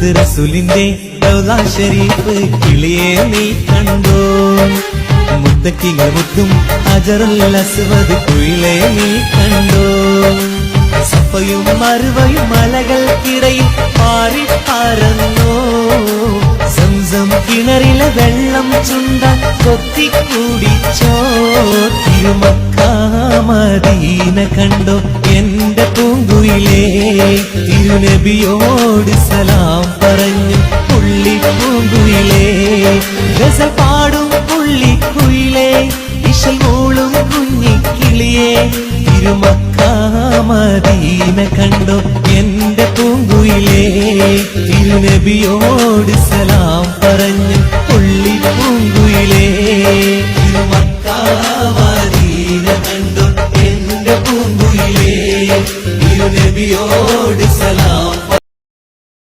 മുത്ത് റസൂലിന്റെ റൗള ഷരീഫ് കിളിയെ നീ കണ്ടോ? മുത്തക്കികൾ മുത്തും ഹജറുൽ അസ്വദ് കുയിലെ നീ കണ്ടോ? സഫയും മറുവയും മലകൾക്കിടയിൽ പാറി പറന്നോ? സംസം കിണറിലെ വെള്ളം ചുണ്ടാൻ കൊത്തിക്കൂടിച്ചോ? തിരുമക്ക മദീന കണ്ടോ എന്റെ പൂങ്കുയിലേ? തിരുനബിയോട് സലാം പറഞ്ഞു പുള്ളി പൂങ്കുയിലേ. ഗസൽ പാടും പുള്ളിക്കുയിലേ, ഇശൽ മൂളും കുഞ്ഞിക്കിളിയേ. തിരുമക്ക മദീന കണ്ടോ എന്റെ പൂങ്കുയിലേ? തിരുനബിയോട് സലാം പറഞ്ഞു പുള്ളി പൂങ്കുയിലേ. തിരുമക്ക മദീന കണ്ടോ എന്റെ പൂങ്കുയിലേ? തിരുനബിയോട് സലാം